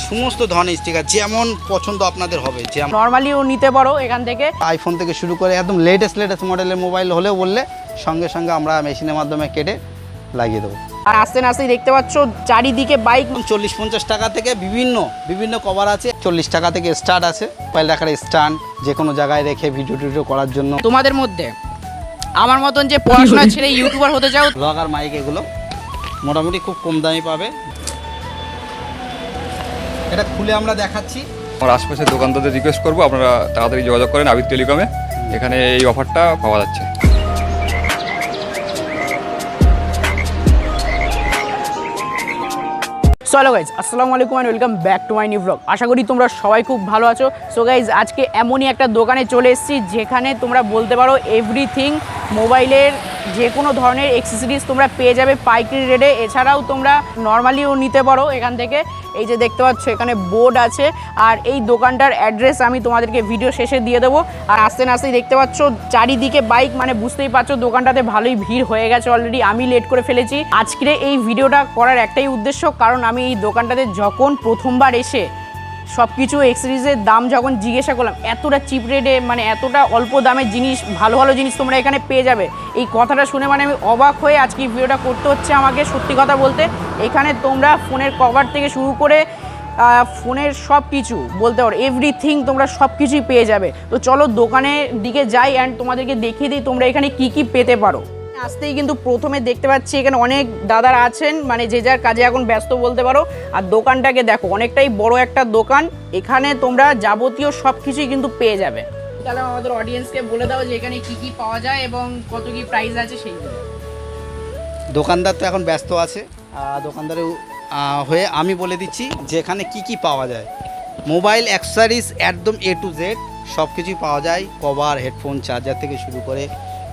সমস্ত ধরনের স্টিকার যেমন পছন্দ আপনাদের হবে, যেমন নর্মালিও নিতে পারো এখান থেকে। আইফোন থেকে শুরু করে একদম লেটেস্ট মডেলের মোবাইল হলেও বললে সঙ্গে সঙ্গে আমরা মেশিনের মাধ্যমে কেটে লাগিয়ে দেবো। আর আস্তে আস্তে দেখতে পাচ্ছ চারিদিকে বাইক। 40-50 টাকা থেকে বিভিন্ন কভার আছে, 40 টাকা থেকে স্টার্ট আছে। মোবাইল রাখার স্ট্যান্ড যে কোনো জায়গায় রেখে ভিডিও করার জন্য। তোমাদের মধ্যে আমার মতন যে পড়াশোনা ছেড়ে ইউটিউবার হতে চাও, ব্লগার মাইক এগুলো মোটামুটি খুব কম দামে পাবে। এটা খুলে আমরা দেখাচ্ছি। আমার আশপাশের দোকানদারদের রিকোয়েস্ট করবো আপনারা তাড়াতাড়ি যোগাযোগ করেন আবির টেলিকমে, এখানে এই অফারটা পাওয়া যাচ্ছে। সো হ্যালো গাইজ, আসসালামু আলাইকুম and welcome back to my new blog. আশা করি তোমরা সবাই খুব ভালো আছো। সো গাইজ, আজকে এমনই একটা দোকানে চলে এসেছি যেখানে তোমরা বলতে পারো এভরিথিং মোবাইলের যে কোনো ধরনের অ্যাক্সেসরিজ তোমরা পেয়ে যাবে পাইকারি রেটে। এছাড়াও তোমরা নর্মালিও নিতে পারো এখান থেকে। এই যে দেখতে পাচ্ছ এখানে বোর্ড আছে, আর এই দোকানটার অ্যাড্রেস আমি তোমাদেরকে ভিডিও শেষে দিয়ে দেবো। আর আস্তে আস্তেই দেখতে পাচ্ছ চারিদিকে বাইক, মানে বুঝতেই পারছো দোকানটাতে ভালোই ভিড় হয়ে গেছে অলরেডি। আমি লেট করে ফেলেছি। আজকে এই ভিডিওটা করার একটাই উদ্দেশ্য, কারণ আমি এই দোকানটাতে যখন প্রথমবার এসে সব কিছু অ্যাক্সেসরিজের দাম যখন জিজ্ঞাসা করলাম, এতটা চিপ রেটে, মানে এতটা অল্প দামের জিনিস, ভালো ভালো জিনিস তোমরা এখানে পেয়ে যাবে, এই কথাটা শুনে মানে আমি অবাক হয়ে আজকে এই ভিডিওটা করতে হচ্ছে আমাকে। সত্যি কথা বলতে, এখানে তোমরা ফোনের কভার থেকে শুরু করে ফোনের সব কিছু বলতে পারো এভরিথিং তোমরা সব কিছুই পেয়ে যাবে। তো চলো দোকানের দিকে যাই অ্যান্ড তোমাদেরকে দেখিয়ে দিই তোমরা এখানে কি কি পেতে পারো। আসতেই কিন্তু প্রথমে দেখতে পাচ্ছি এখানে অনেক দাদারা আছেন, মানে যে যার কাজে এখন ব্যস্ত বলতে পারো। আর দোকানটাকে দেখো, অনেকটাই বড় একটা দোকান। এখানে তোমরা যাবতীয় সব কিছুই কিন্তু পেয়ে যাবে। তাহলে আমাদের অডিয়েন্সকে বলে দাও যে এখানে কি কি পাওয়া যায় এবং কত কি প্রাইস আছে সেইগুলো। দোকানদার তো এখন ব্যস্ত আছে, দোকানদারের হয়ে আমি বলে দিচ্ছি যে এখানে কি কি পাওয়া যায়। মোবাইল অ্যাক্সেসরিজ একদম A to Z সব কিছুই পাওয়া যায়। কভার, হেডফোন, চার্জার থেকে শুরু করে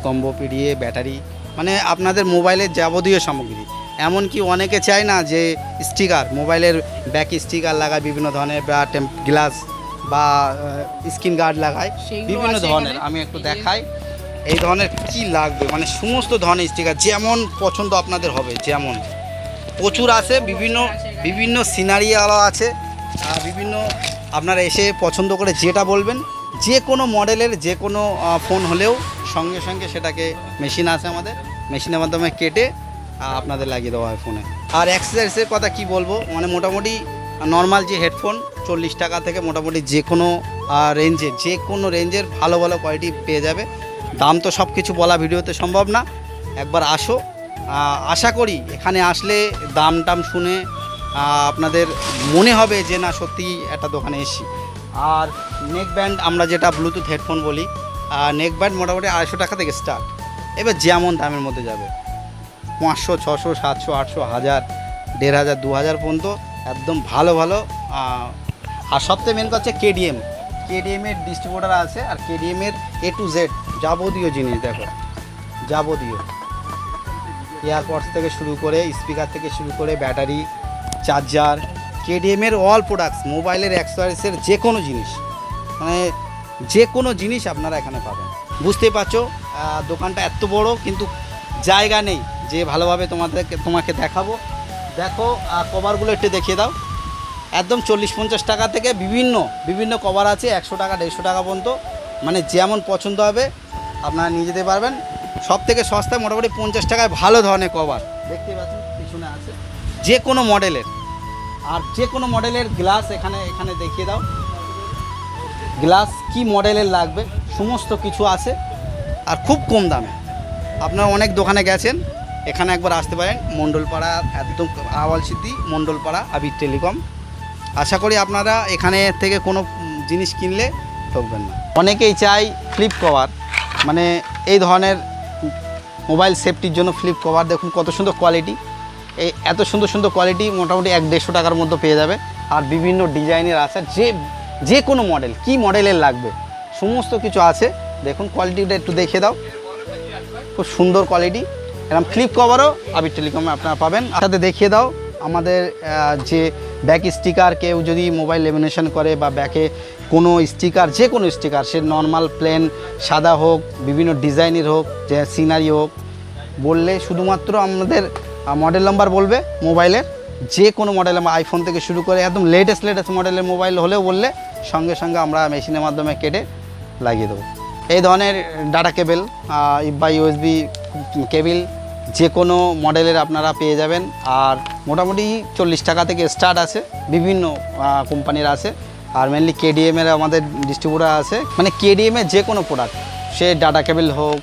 কম্বো পিডিএ, ব্যাটারি, মানে আপনাদের মোবাইলের যাবতীয় সামগ্রী। এমনকি অনেকে চায় না যে স্টিকার, মোবাইলের ব্যাক স্টিকার লাগায় বিভিন্ন ধরনের, বা গ্লাস বা স্ক্রিন গার্ড লাগায় বিভিন্ন ধরনের। আমি একটু দেখাই এই ধরনের কি লাগবে, মানে সমস্ত ধরনের স্টিকার যেমন পছন্দ আপনাদের হবে, যেমন প্রচুর আছে। বিভিন্ন সিনারিওয়ালা আছে, বিভিন্ন আপনারা এসে পছন্দ করে যেটা বলবেন, যে কোনো মডেলের যে কোনো ফোন হলেও সঙ্গে সঙ্গে সেটাকে মেশিন আছে আমাদের, মেশিনের মাধ্যমে কেটে আপনাদের লাগিয়ে দেওয়া হয় ফোনে। আর অ্যাক্সেসরিজের কথা কি বলবো, মানে মোটামুটি নর্মাল যে হেডফোন 40 টাকা থেকে মোটামুটি যে কোনো রেঞ্জের ভালো ভালো কোয়ালিটি পেয়ে যাবে। দাম তো সব কিছু বলা ভিডিওতে সম্ভব না, একবার আসো। আশা করি এখানে আসলে দাম টাম শুনে আপনাদের মনে হবে যে না সত্যি একটা দোকানে এসেছি। আর নেক ব্যান্ড, আমরা যেটা ব্লুটুথ হেডফোন বলি, নেক ব্যান্ড মোটামুটি 250 টাকা থেকে স্টার্ট। এবার যেমন দামের মধ্যে যাবে 500, 600, 700, 800, 1000, 1500, 2000 পর্যন্ত একদম ভালো ভালো। আর সবথেকে মেন কথা হচ্ছে কেডিএমের ডিস্ট্রিবিউটার আছে। আর কেডিএমের A to Z যাবতীয় জিনিস দেখো, যাবতীয় এয়ারপডস থেকে শুরু করে, স্পিকার থেকে শুরু করে, ব্যাটারি, চার্জার, কেডিএমের অল প্রোডাক্টস, মোবাইলের অ্যাক্সেসরিজের যে কোনো জিনিস, মানে যে কোনো জিনিস আপনারা এখানে পাবেন। বুঝতেই পারছো দোকানটা এত বড়, কিন্তু জায়গা নেই যে ভালোভাবে তোমাকে দেখাবো। দেখো কভারগুলো একটু দেখিয়ে দাও। একদম 40-50 টাকা থেকে বিভিন্ন কভার আছে, 100 টাকা 150 টাকা পর্যন্ত, মানে যেমন পছন্দ হবে আপনারা নিয়ে যেতে পারবেন। সব থেকে সস্তায় মোটামুটি 50 টাকায় ভালো ধরনের কভার দেখতে পাচ্ছেন পিছনে আছে, যে কোনো মডেলের। আর যে কোনো মডেলের গ্লাস এখানে দেখিয়ে দাও, গ্লাস কি মডেলের লাগবে সমস্ত কিছু আছে, আর খুব কম দামে। আপনারা অনেক দোকানে গেছেন, এখানে একবার আসতে পারেন। মণ্ডলপাড়া, একদম আওয়ালসিদ্ধি মণ্ডলপাড়া আবির টেলিকম। আশা করি আপনারা এখানে থেকে কোনো জিনিস কিনলে ঠকবেন না। অনেকেই চাই ফ্লিপ কভার, মানে এই ধরনের মোবাইল সেফটির জন্য ফ্লিপ কভার। দেখুন কত সুন্দর কোয়ালিটি, এই এত সুন্দর কোয়ালিটি মোটামুটি 100-150 টাকার মধ্যে পেয়ে যাবে। আর বিভিন্ন ডিজাইনের আছে, যে কোনো মডেল, কি মডেলের লাগবে সমস্ত কিছু আছে। দেখুন কোয়ালিটিটা একটু দেখে দাও, খুব সুন্দর কোয়ালিটি। এরকম ফ্লিপ কভারও আবির টেলিকমে আপনারা পাবেন। সাথে দেখিয়ে দাও আমাদের যে ব্যাক স্টিকার, কেউ যদি মোবাইল লেমিনেশন করে বা ব্যাকে কোনো স্টিকার, যে কোনো স্টিকার, সে নর্মাল প্লেন সাদা হোক, বিভিন্ন ডিজাইনের হোক, যে সিনারি হোক, বললে শুধুমাত্র আমাদের মডেল নাম্বার বলবে মোবাইলের, যে কোনো মডেলের আইফোন থেকে শুরু করে একদম লেটেস্ট মডেলের মোবাইল হলেও বললে সঙ্গে সঙ্গে আমরা মেশিনের মাধ্যমে কেটে লাগিয়ে দেবো। এই ধরনের ডাটা কেবেল বা ইউএসবি কেবিল যে কোনো মডেলের আপনারা পেয়ে যাবেন। আর মোটামুটি 40 টাকা থেকে স্টার্ট আছে, বিভিন্ন কোম্পানির আছে। আর মেনলি কেডিএমের আমাদের ডিস্ট্রিবিউটার আছে, মানে কেডিএমের যে কোনো প্রোডাক্ট, সে ডাটা কেবেল হোক,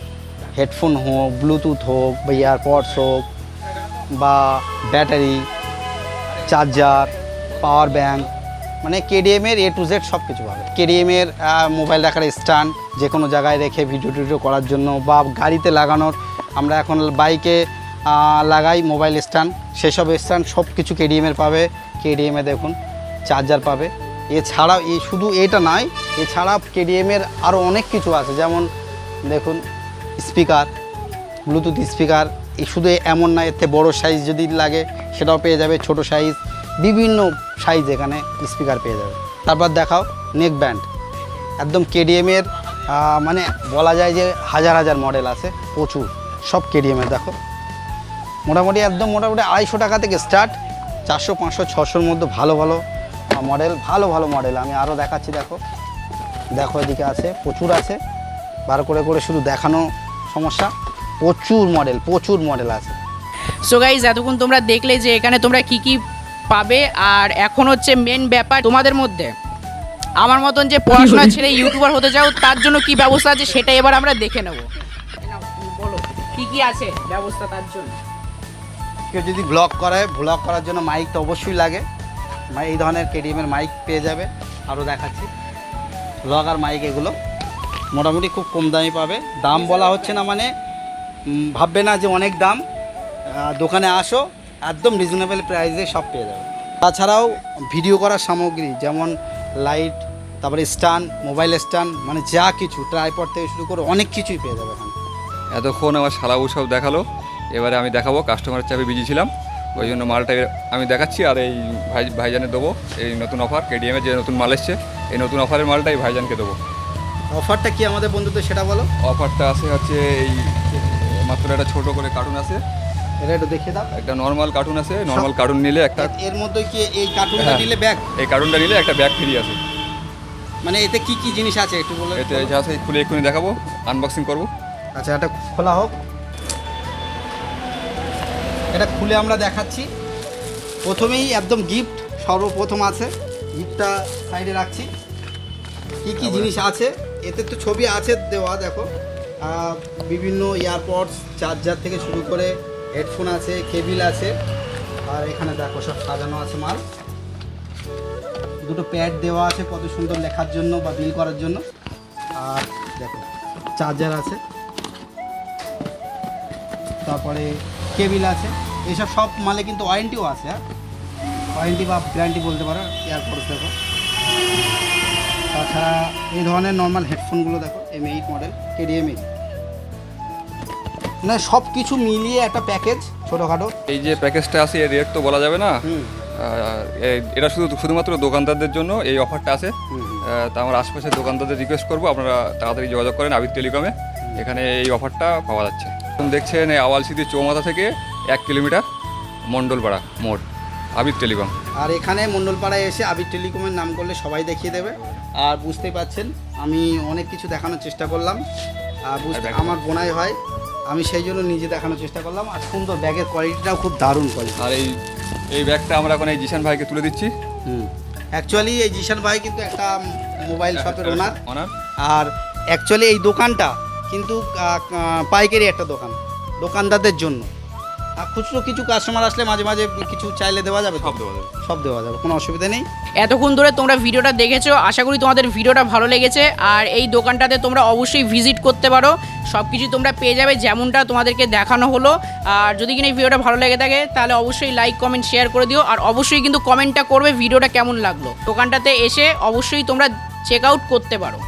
হেডফোন হোক, ব্লুটুথ হোক বা ইয়ারপডস হোক বা ব্যাটারি, চার্জার, পাওয়ার ব্যাঙ্ক, মানে কেডিএমের A to Z সব কিছু পাবে। কেডিএমের মোবাইল রাখার স্ট্যান্ড, যে কোনো জায়গায় রেখে ভিডিও টিডিও করার জন্য বা গাড়িতে লাগানোর, আমরা এখন বাইকে লাগাই মোবাইল স্ট্যান্ড, সেসব স্ট্যান্ড সব কিছু কেডিএমের পাবে। কেডিএমে দেখুন চার্জার পাবে। এছাড়াও শুধু এটা নয়, এছাড়া কেডিএমের আরও অনেক কিছু আছে, যেমন দেখুন স্পিকার, ব্লুটুথ স্পিকার। এই শুধু এমন না, এতে বড় সাইজ যদি লাগে সেটাও পেয়ে যাবে, ছোট সাইজ, বিভিন্ন সাইজ এখানে স্পিকার পেয়ে যাবে। তারপর দেখাও নেক ব্যান্ড, একদম কেডিএমের মানে বলা যায় যে হাজার হাজার মডেল আছে, প্রচুর, সব কেডিএমের। দেখো মোটামুটি 250 টাকা থেকে স্টার্ট, 400, 500, 600-র মধ্যে ভালো মডেল আমি আরও দেখাচ্ছি। দেখো এদিকে আছে, প্রচুর আছে, বার করে শুধু দেখানো সমস্যা। প্রচুর মডেল আছে। সো গাইজ, এতক্ষণ তোমরা দেখলে যে এখানে তোমরা কি কি পাবে। আর এখন হচ্ছে মেন ব্যাপার, তোমাদের মধ্যে আমার মতন যে পড়াশোনা ছেড়ে ইউটিউবার হতে চাও, তার জন্য কি ব্যবস্থা আছে সেটা এবার আমরা দেখে নেব। বলো কি কি আছে ব্যবস্থা তার জন্য। কেউ যদি ব্লগ করার জন্য মাইক তো অবশ্যই লাগে। এই ধরনের কেডিএমের মাইক পেয়ে যাবে, আরও দেখাচ্ছি। ব্লগ আর মাইক এগুলো মোটামুটি খুব কম দামে পাবে। দাম বলা হচ্ছে না, মানে ভাববে না যে অনেক দাম, দোকানে আসো, একদম রিজনেবল প্রাইসে সব পেয়ে যাবে। তাছাড়াও ভিডিও করার সামগ্রী, যেমন লাইট, তারপরে স্ট্যান্ড, মোবাইল স্ট্যান্ড, মানে যা কিছু, ট্রাইপড থেকে শুরু করে অনেক কিছুই পেয়ে যাবে এখানে। এতক্ষণ আমার শালাবু সব দেখালো, এবারে আমি দেখাবো। কাস্টমারের চাপে বিজি ছিলাম, ওই জন্য মালটা আমি দেখাচ্ছি। আর এই ভাইজানে দেবো এই নতুন অফার, কেডিএমের যে নতুন মাল এসছে, এই নতুন অফারের মালটা এই ভাইজানকে দেবো। অফারটা কি আমাদের বন্ধুদের সেটা বলো। অফারটা আছে হচ্ছে এই মাত্র একটা ছোটো করে কার্টুন আছে, এটা একটু দেখিয়ে দাও। একটা নর্মাল কার্টুন আছে, নর্মাল কার্টুন নিলে একটা, এর মধ্যে কি এই কার্টুনটা নিলে ব্যাগ, এই কার্টুনটা নিলে একটা ব্যাগ ফ্রি আছে। মানে এতে কি কি জিনিস আছে একটু বলো। এতে যা আছে খুলে এক্ষুনি দেখাবো, আনবক্সিং করবো। আচ্ছা, এটা খোলা হোক, এটা খুলে আমরা দেখাচ্ছি। প্রথমেই একদম গিফট সর্বপ্রথম আছে, গিফটটা সাইডে রাখছি। কি কি জিনিস আছে এতে তো ছবি আছে দেওয়া, দেখো বিভিন্ন ইয়ারপডস, চার্জার থেকে শুরু করে হেডফোন আছে, কেবিল আছে। আর এখানে দেখো সব সাজানো আছে মাল। দুটো প্যাড দেওয়া আছে কত সুন্দর লেখার জন্য বা বিল করার জন্য। আর দেখো চার্জার আছে, তারপরে কেবিল আছে। এইসব সব মালে কিন্তু ওয়ারেন্টিও আছে, হ্যাঁ, ওয়ারেন্টি বা গ্যারান্টি বলতে পারো। এয়ারপডস দেখো। তাছাড়া এই ধরনের নর্মাল হেডফোনগুলো দেখো, M8 মডেল, কেডিএমএ, মানে সব কিছু মিলিয়ে একটা প্যাকেজ ছোটোখাটো। এই যে প্যাকেজটা আছে এর রেট তো বলা যাবে না, এটা শুধুমাত্র দোকানদারদের জন্য এই অফারটা আছে। তা আমার আশপাশের দোকানদারদের রিকোয়েস্ট করবো, আপনারা তাড়াতাড়ি যোগাযোগ করেন আবির টেলিকমে, এখানে এই অফারটা পাওয়া যাচ্ছে। দেখছেন এই আওয়ালসিটি চৌমাথা থেকে 1 কিলোমিটার মণ্ডলপাড়া মোড়, আবির টেলিকম। আর এখানে মণ্ডলপাড়ায় এসে আবির টেলিকমের নাম করলে সবাই দেখিয়ে দেবে। আর বুঝতেই পাচ্ছেন আমি অনেক কিছু দেখানোর চেষ্টা করলাম, আর আমার বোনাই হয়, আমি সেই জন্য নিজে দেখানোর চেষ্টা করলাম। আর সুন্দর, ব্যাগের কোয়ালিটিটাও খুব দারুণ কোয়ালিটি। আর এই ব্যাগটা আমরা এখন এই জিশান ভাইকে তুলে দিচ্ছি। অ্যাকচুয়ালি এই জিশান ভাই কিন্তু একটা মোবাইল শপের ওনার। আর অ্যাকচুয়ালি এই দোকানটা কিন্তু পাইকারি একটা দোকান, দোকানদারদের জন্য। আর খুচরো কিছু কাস্টমার আসলে মাঝে মাঝে কিছু চাইলে দেওয়া যাবে, সব দেওয়া যাবে, কোনো অসুবিধা নেই। এতক্ষণ ধরে তোমরা ভিডিওটা দেখেছো, আশা করি তোমাদের ভিডিওটা ভালো লেগেছে। আর এই দোকানটাতে তোমরা অবশ্যই ভিজিট করতে পারো, সব কিছু তোমরা পেয়ে যাবে যেমনটা তোমাদেরকে দেখানো হলো। আর যদি কিনা এই ভিডিওটা ভালো লেগে থাকে তাহলে অবশ্যই লাইক, কমেন্ট, শেয়ার করে দিও। আর অবশ্যই কিন্তু কমেন্টটা করবে ভিডিওটা কেমন লাগলো। দোকানটাতে এসে অবশ্যই তোমরা চেক আউট করতে পারো।